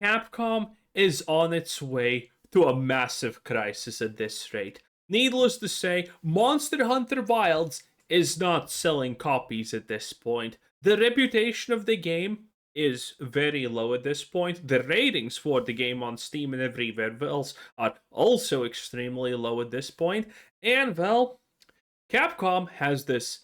Capcom is on its way to a massive crisis at this rate. Needless to say, Monster Hunter Wilds is not selling copies at this point. The reputation of the game is very low at this point. The ratings for the game on Steam and everywhere else are also extremely low at this point. And well, Capcom has this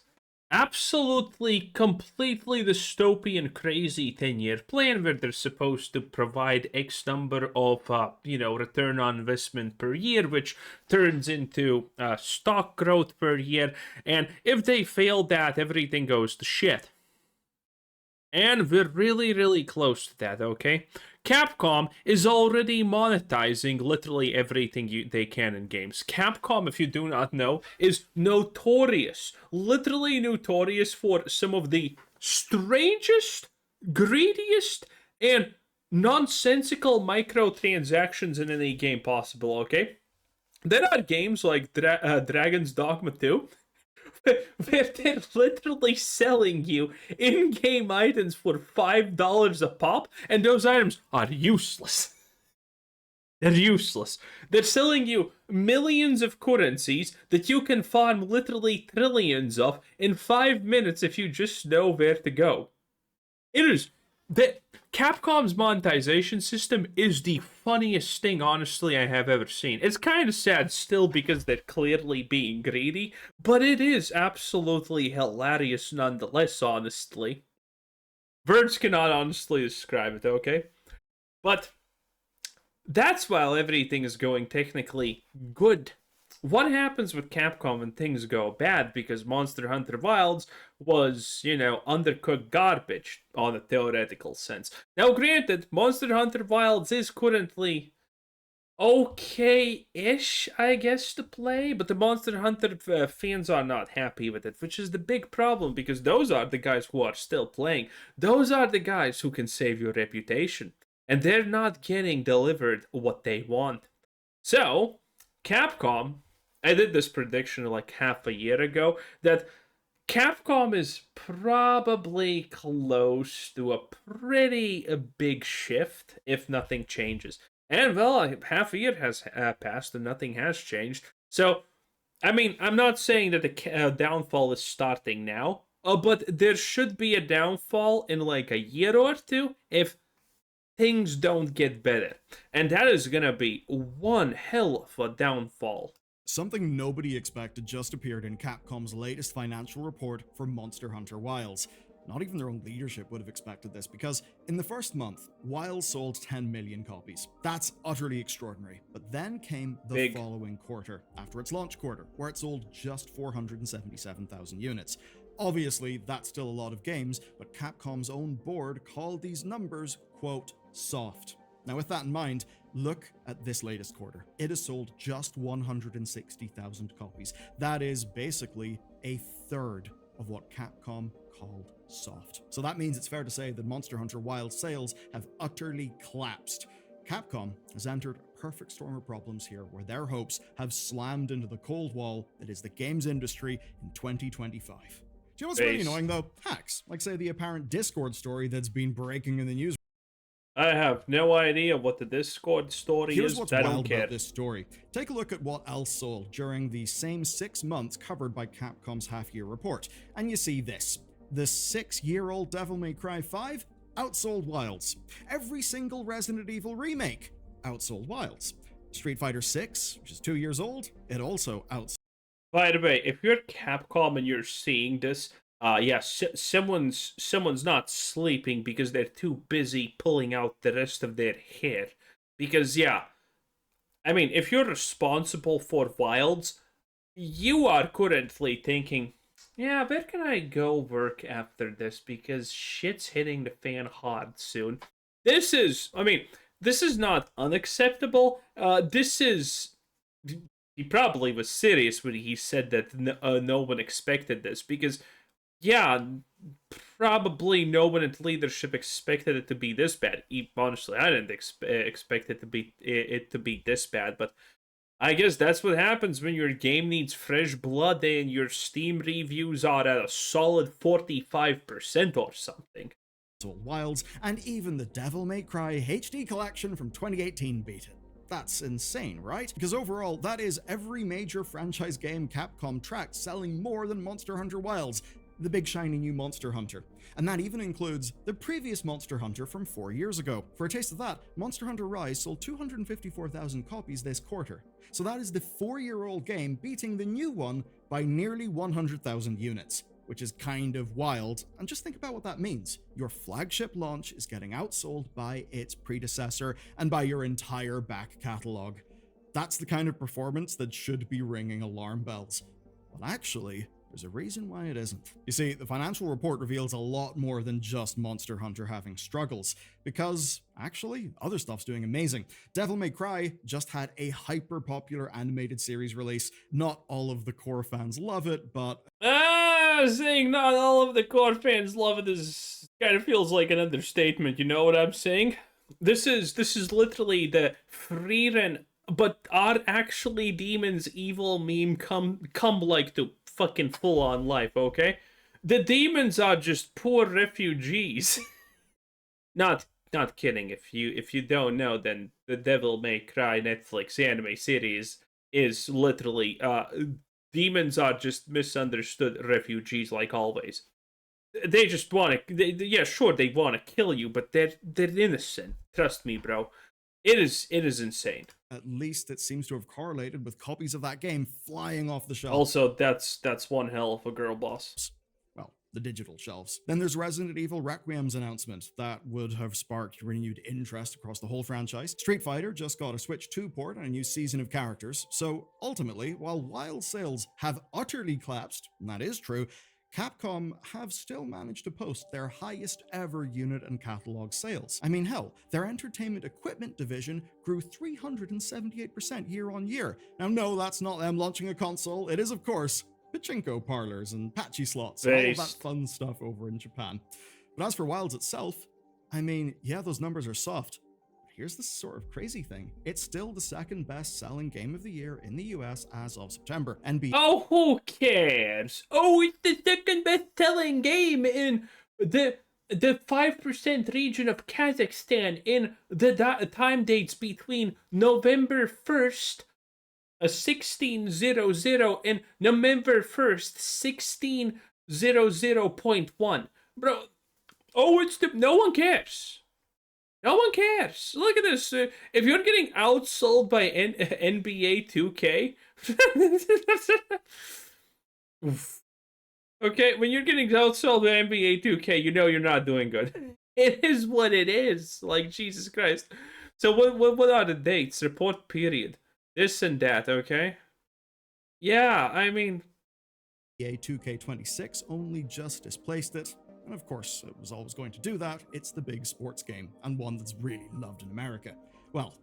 absolutely, completely dystopian, crazy 10-year plan where they're supposed to provide X number of, return on investment per year, which turns into stock growth per year. And if they fail that, everything goes to shit. And we're really, really close to that, okay? Capcom is already monetizing literally everything they can in games. Capcom, if you do not know, is notorious, literally notorious for some of the strangest, greediest, and nonsensical microtransactions in any game possible, okay? There are games like Dragon's Dogma 2 where they're literally selling you in-game items for $5 a pop, and those items are useless. They're useless. They're selling you millions of currencies that you can farm literally trillions of in 5 minutes if you just know where to go. It is that Capcom's monetization system is the funniest thing, honestly, I have ever seen. It's kind of sad still because they're clearly being greedy, but it is absolutely hilarious nonetheless, honestly. Words cannot honestly describe it, okay? But that's while everything is going technically good. What happens with Capcom when things go bad? Because Monster Hunter Wilds was, undercooked garbage on a theoretical sense. Now, granted, Monster Hunter Wilds is currently okay-ish, I guess, to play, but the Monster Hunter fans are not happy with it, which is the big problem because those are the guys who are still playing. Those are the guys who can save your reputation, and they're not getting delivered what they want. So, Capcom, I did this prediction like half a year ago that Capcom is probably close to a pretty big shift if nothing changes. And well, half a year has passed and nothing has changed. So, I mean, I'm not saying that the downfall is starting now, but there should be a downfall in like a year or two if things don't get better. And that is gonna be one hell of a downfall. Something nobody expected just appeared in Capcom's latest financial report for Monster Hunter Wilds. Not even their own leadership would have expected this, because in the first month, Wilds sold 10 million copies. That's utterly extraordinary. But then came the Big. following quarter, after its launch quarter, where it sold just 477,000 units. Obviously, that's still a lot of games, but Capcom's own board called these numbers, quote, soft. Now, with that in mind, look at this latest quarter. It has sold just 160,000 copies. That is basically a third of what Capcom called soft. So that means it's fair to say that Monster Hunter Wild sales have utterly collapsed. Capcom has entered a perfect storm of problems here, where their hopes have slammed into the cold wall that is the games industry in 2025. Do you know what's really annoying though? Hacks, like say the apparent Discord story that's been breaking in the news. I have no idea what the Discord story Here's is. what's I wild don't care. about this story. Take a look at what else sold during the same 6 months covered by Capcom's half-year report, and you see this. The 6-year-old Devil May Cry 5 outsold Wilds. Every single Resident Evil remake outsold Wilds. Street Fighter 6, which is 2 years old, it also outsold. By the way, if you're Capcom and you're seeing this, someone's not sleeping because they're too busy pulling out the rest of their hair. Because I mean, if you're responsible for Wilds, you are currently thinking, yeah, where can I go work after this? Because shit's hitting the fan hard soon. This is not unacceptable. This is. He probably was serious when he said that no one expected this, because probably no one in leadership expected it to be this bad. Honestly, I didn't expect it to be this bad, but I guess that's what happens when your game needs fresh blood and your Steam reviews are at a solid 45% or something. Old Wilds, and even the Devil May Cry HD collection from 2018 beat it. That's insane, right? Because overall, that is every major franchise game Capcom tracked selling more than Monster Hunter Wilds, the big shiny new Monster Hunter. And that even includes the previous Monster Hunter from 4 years ago. For a taste of that, Monster Hunter Rise sold 254,000 copies this quarter. So that is the 4-year-old game beating the new one by nearly 100,000 units, which is kind of wild. And just think about what that means. Your flagship launch is getting outsold by its predecessor and by your entire back catalog. That's the kind of performance that should be ringing alarm bells. But actually, there's a reason why it isn't. You see, the financial report reveals a lot more than just Monster Hunter having struggles, because actually, other stuff's doing amazing. Devil May Cry just had a hyper-popular animated series release. Not all of the core fans love it, but... Saying not all of the core fans love it is kind of feels like an understatement, you know what I'm saying? This is literally the Frieren, but are actually demons evil meme come like to fucking full on life, okay? The demons are just poor refugees. Not kidding. If you don't know, then the Devil May Cry Netflix anime series is literally demons are just misunderstood refugees, like always. They just want to, yeah, sure, they want to kill you, but they're innocent. Trust me, bro. It is insane. At least it seems to have correlated with copies of that game flying off the shelves. Also, that's one hell of a girl boss. Well, the digital shelves. Then there's Resident Evil Requiem's announcement that would have sparked renewed interest across the whole franchise. Street Fighter just got a Switch 2 port and a new season of characters. So ultimately, while Wild sales have utterly collapsed, and that is true, Capcom have still managed to post their highest ever unit and catalog sales. I mean, hell, their entertainment equipment division grew 378% year on year. Now, no, that's not them launching a console. It is, of course, pachinko parlors and patchy slots and all of that fun stuff over in Japan. But as for Wilds itself, I mean, yeah, those numbers are soft. Here's the sort of crazy thing. It's still the second best-selling game of the year in the US as of September. Oh, who cares? Oh, it's the second best-selling game in the 5% region of Kazakhstan in the time dates between November 1st, 1600 and November 1st, 1600.1. Bro, oh, it's the... No one cares. No one cares. Look at this. If you're getting outsold by NBA 2K... Okay, when you're getting outsold by NBA 2K, you know you're not doing good. It is what it is. Like, Jesus Christ. So what are the dates? Report period. This and that, okay? Yeah, I mean... NBA 2K26 only just displaced it. And of course, it was always going to do that. It's the big sports game, and one that's really loved in America. Well,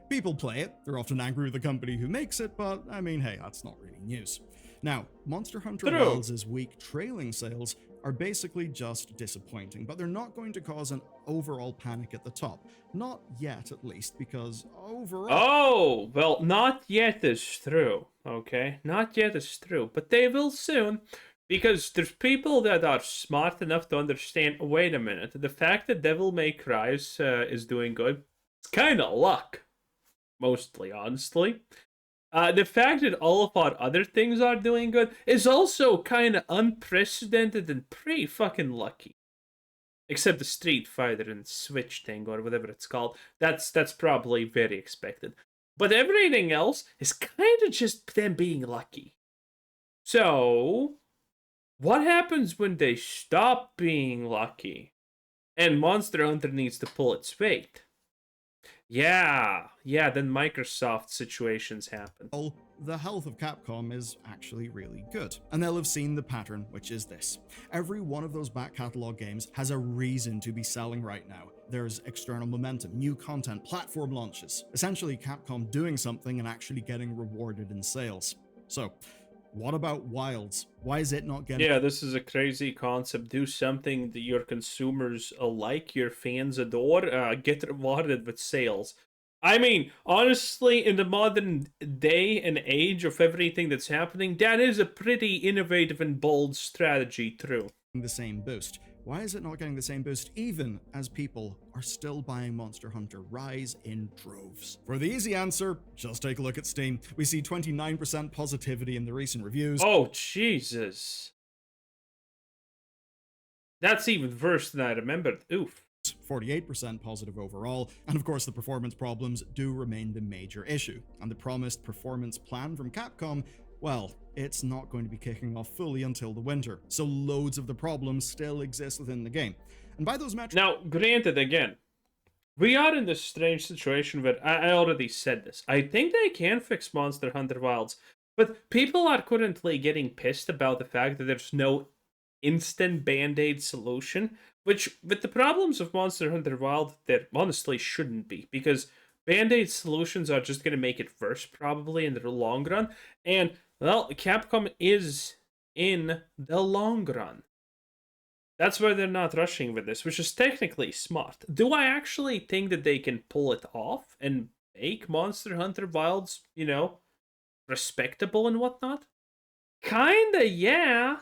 people play it. They're often angry with the company who makes it, but I mean, hey, that's not really news. Now, Monster Hunter Wilds' weak trailing sales are basically just disappointing, but they're not going to cause an overall panic at the top. Not yet, at least, because overall... Oh, well, not yet is true, okay? Not yet is true, but they will soon. Because there's people that are smart enough to understand, wait a minute, the fact that Devil May Cry is doing good, it's kind of luck. Mostly, honestly. The fact that all of our other things are doing good is also kind of unprecedented and pretty fucking lucky. Except the Street Fighter and Switch thing, or whatever it's called. That's probably very expected. But everything else is kind of just them being lucky. So... what happens when they stop being lucky? And Monster Hunter needs to pull its weight. Yeah, then Microsoft situations happen. Well, the health of Capcom is actually really good. And they'll have seen the pattern, which is this. Every one of those back catalog games has a reason to be selling right now. There's external momentum, new content, platform launches. Essentially, Capcom doing something and actually getting rewarded in sales. So, what about Wilds? Why is it not getting... Yeah, this is a crazy concept. Do something that your consumers like, your fans adore, get rewarded with sales. I mean, honestly, in the modern day and age of everything that's happening, that is a pretty innovative and bold strategy, true. The same boost. why is it not getting the same boost even as people are still buying Monster Hunter Rise in droves? For the easy answer, just take a look at Steam. We see 29% positivity in the recent reviews. Oh, Jesus. That's even worse than I remembered. Oof. 48% positive overall, and of course the performance problems do remain the major issue, and the promised performance plan from Capcom, well, it's not going to be kicking off fully until the winter, so loads of the problems still exist within the game. And by those metrics... Now, granted, again, we are in this strange situation where I already said this. I think they can fix Monster Hunter Wilds, but people are currently getting pissed about the fact that there's no instant band-aid solution, which, with the problems of Monster Hunter Wild, there honestly shouldn't be, because band-aid solutions are just going to make it worse, probably, in the long run, and, well, Capcom is in the long run. That's why they're not rushing with this, which is technically smart. Do I actually think that they can pull it off and make Monster Hunter Wilds, you know, respectable and whatnot? Kinda, yeah.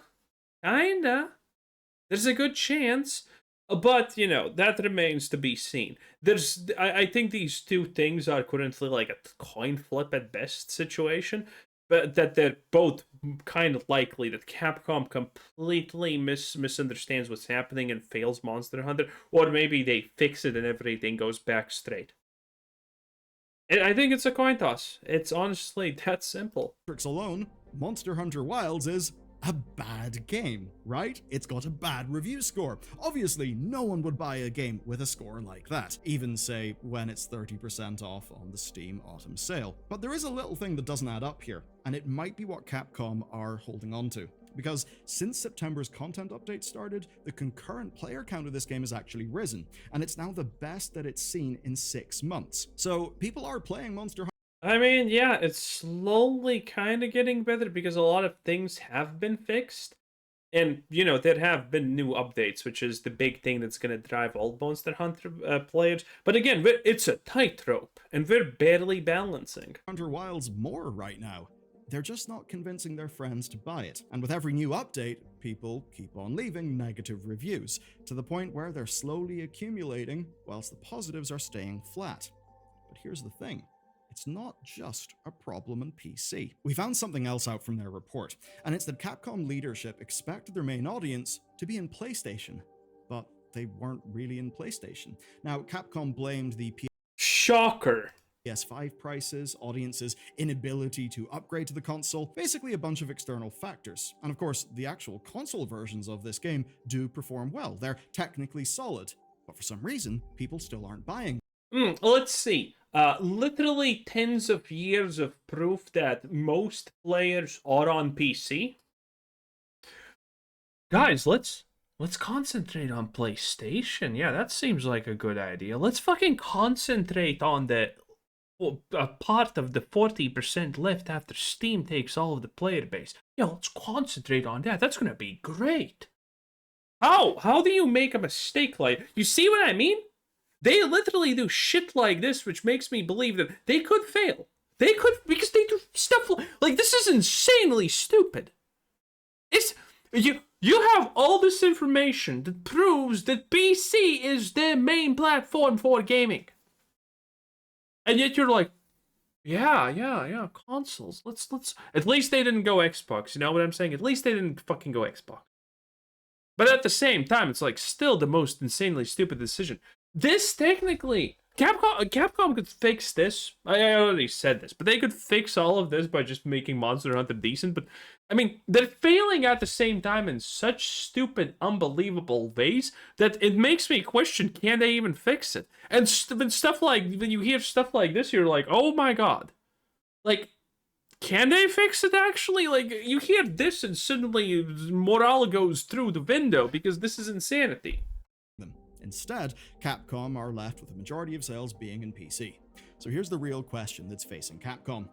Kinda. There's a good chance. But, you know, that remains to be seen. I think these two things are currently like a coin flip at best situation. But that they're both kind of likely that Capcom completely misunderstands what's happening and fails Monster Hunter. Or maybe they fix it and everything goes back straight. I think it's a coin toss. It's honestly that simple. Alone, Monster Hunter Wilds is a bad game, right? It's got a bad review score. Obviously, no one would buy a game with a score like that, even say when it's 30% off on the Steam Autumn sale. But there is a little thing that doesn't add up here, and it might be what Capcom are holding on to. Because since September's content update started, the concurrent player count of this game has actually risen, and it's now the best that it's seen in 6 months. So people are playing Monster Hunter. I mean, yeah, it's slowly kind of getting better because a lot of things have been fixed. And, you know, there have been new updates, which is the big thing that's going to drive all Monster Hunter players. But again, it's a tightrope, and we're barely balancing. Hunter Wilds more right now. They're just not convincing their friends to buy it. And with every new update, people keep on leaving negative reviews, to the point where they're slowly accumulating, whilst the positives are staying flat. But here's the thing. It's not just a problem on PC. We found something else out from their report, and it's that Capcom leadership expected their main audience to be in PlayStation, but they weren't really in PlayStation. Now, Capcom blamed the Shocker. PS5 prices, audiences' inability to upgrade to the console, basically a bunch of external factors. And of course, the actual console versions of this game do perform well. They're technically solid, but for some reason, people still aren't buying. Let's see. Literally tens of years of proof that most players are on PC. Guys, let's concentrate on PlayStation. Yeah, that seems like a good idea. Let's fucking concentrate on the part of the 40% left after Steam takes all of the player base. Yeah, let's concentrate on that. That's gonna be great. How do you make a mistake like... You see what I mean? They literally do shit like this, which makes me believe that they could fail. They could, because they do stuff like this is insanely stupid. It's you have all this information that proves that PC is the main platform for gaming. And yet you're like, yeah, consoles. Let's at least they didn't go Xbox, you know what I'm saying? At least they didn't fucking go Xbox. But at the same time, it's like still the most insanely stupid decision. This technically, Capcom could fix this. I already said this, but they could fix all of this by just making Monster Hunter decent. But I mean, they're failing at the same time in such stupid, unbelievable ways that it makes me question: can they even fix it? And stuff like when you hear stuff like this, you're like, oh my god, like. Can they fix it actually? Like, you hear this and suddenly morale goes through the window because this is insanity. Instead, Capcom are left with the majority of sales being in PC. So here's the real question that's facing Capcom.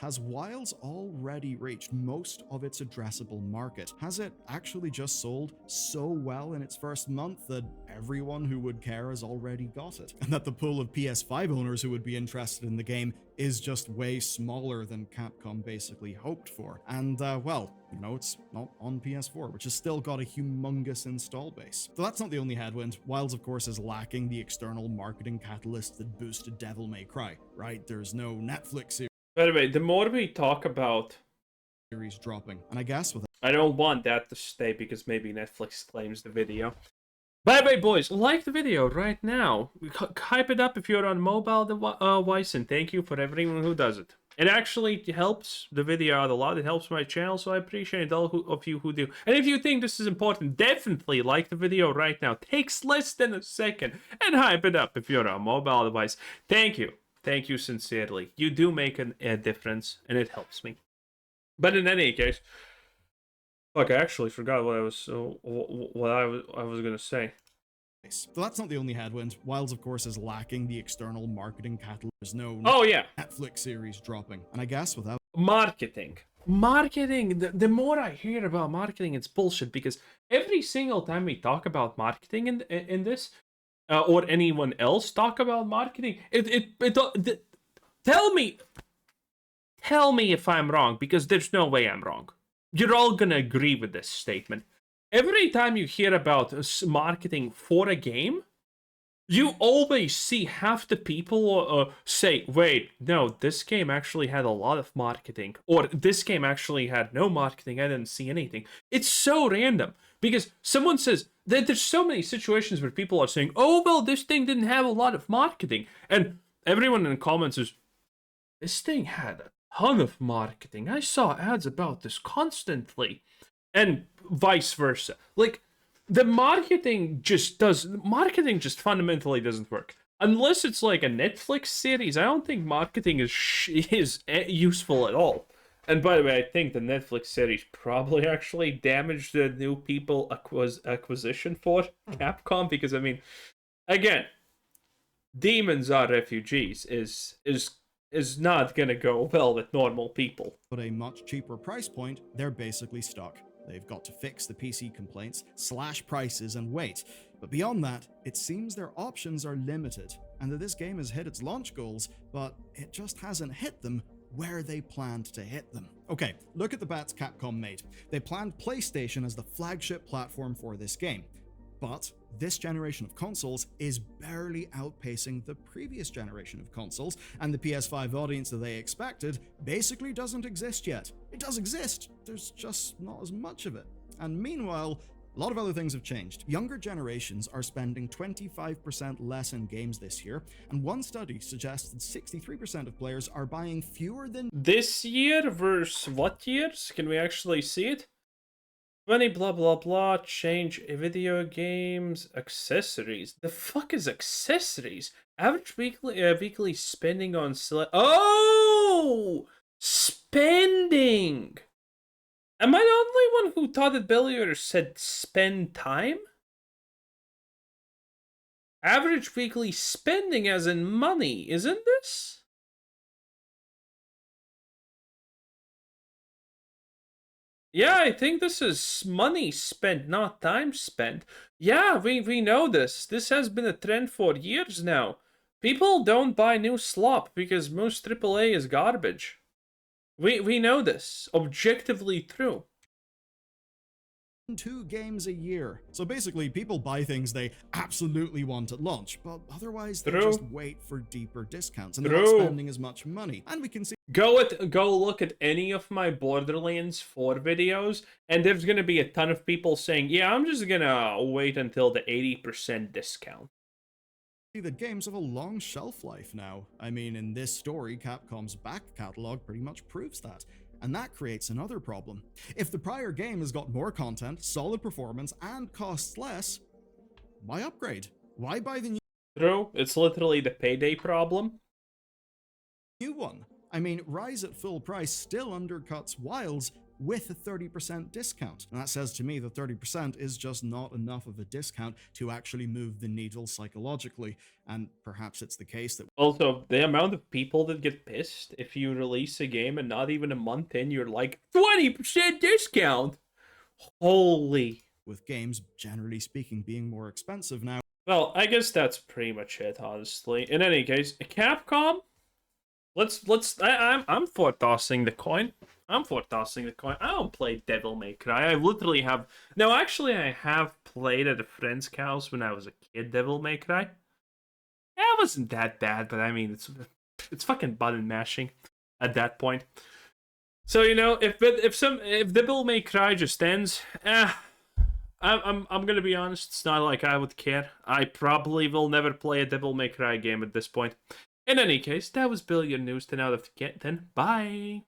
has Wilds already reached most of its addressable market? Has it actually just sold so well in its first month that everyone who would care has already got it? And that the pool of PS5 owners who would be interested in the game is just way smaller than Capcom basically hoped for? And, well, you know, it's not on PS4, which has still got a humongous install base. So that's not the only headwind. Wilds, of course, is lacking the external marketing catalyst that boosted Devil May Cry, right? There's no Netflix series. By the way, the more we talk about Series dropping, and I guess with I don't want that to stay because maybe Netflix claims the video. By the way, boys, like the video right now. Hype it up if you're on mobile device, and thank you for everyone who does it. It actually helps the video out a lot. It helps my channel, so I appreciate all of you who do. And if you think this is important, definitely like the video right now. Takes less than a second. And hype it up if you're on a mobile device. Thank you. Thank you sincerely. You do make a difference, and it helps me. But in any case, fuck, I actually forgot what I was gonna say. So that's not the only headwind. Wilds, of course, is lacking the external marketing catalyst. There's no Netflix series dropping, and I guess without marketing. The more I hear about marketing, it's bullshit, because every single time we talk about marketing in this, or anyone else talk about marketing, tell me if I'm wrong, because there's no way I'm wrong. You're all gonna agree with this statement. Every time you hear about marketing for a game, you always see half the people say, wait, no, this game actually had a lot of marketing. Or this game actually had no marketing, I didn't see anything. It's so random. Because someone says, that there's so many situations where people are saying, oh, well, this thing didn't have a lot of marketing. And everyone in the comments is, this thing had a ton of marketing. I saw ads about this constantly. And vice versa. Like, the marketing just fundamentally doesn't work. Unless it's like a Netflix series, I don't think marketing is useful at all. And by the way, I think the Netflix series probably actually damaged the new people acquisition for Capcom, because, I mean, again, demons are refugees is not gonna go well with normal people. At a much cheaper price point, they're basically stuck. They've got to fix the PC complaints, slash prices, and wait. But beyond that, it seems their options are limited, and that this game has hit its launch goals, but it just hasn't hit them where they planned to hit them. Okay, look at the bets Capcom made. They planned PlayStation as the flagship platform for this game. But this generation of consoles is barely outpacing the previous generation of consoles, and the PS5 audience that they expected basically doesn't exist yet. It does exist, there's just not as much of it. And meanwhile, a lot of other things have changed. Younger generations are spending 25% less in games this year, and one study suggests that 63% of players are buying fewer than this year versus what years? Can we actually see it? 20 blah blah blah, change video games, accessories. The fuck is accessories? Average weekly spending on oh! Spending! Am I the only one who thought that Baldur said spend time? Average weekly spending as in money, isn't this? Yeah, I think this is money spent, not time spent. Yeah, we know this. This has been a trend for years now. People don't buy new slop because most AAA is garbage. We know this. Objectively true. 2 games a year. So basically, people buy things they absolutely want at launch, but otherwise they just wait for deeper discounts and they're not spending as much money. And we can see go look at any of my Borderlands 4 videos, and there's gonna be a ton of people saying, yeah, I'm just gonna wait until the 80% discount. that games have a long shelf life now. I mean, in this story, Capcom's back catalog pretty much proves that. And that creates another problem. If the prior game has got more content, solid performance, and costs less, why upgrade? Why buy the True, it's literally the payday problem. new one? I mean, Rise at full price still undercuts Wilds, with a 30% discount. And that says to me that 30% is just not enough of a discount to actually move the needle psychologically. And perhaps it's the case that Also, the amount of people that get pissed if you release a game and not even a month in, you're like, 20% discount! Holy. with games, generally speaking, being more expensive now. Well, I guess that's pretty much it, honestly. In any case, Capcom, I'm for tossing the coin. I'm for tossing the coin. I don't play Devil May Cry. I literally have... No, actually, I have played at a friend's house when I was a kid, Devil May Cry. It wasn't that bad, but I mean, it's fucking button mashing at that point. So, you know, if Devil May Cry just ends, I'm gonna be honest, it's not like I would care. I probably will never play a Devil May Cry game at this point. In any case, that was Billion News 10 out of 10. Bye!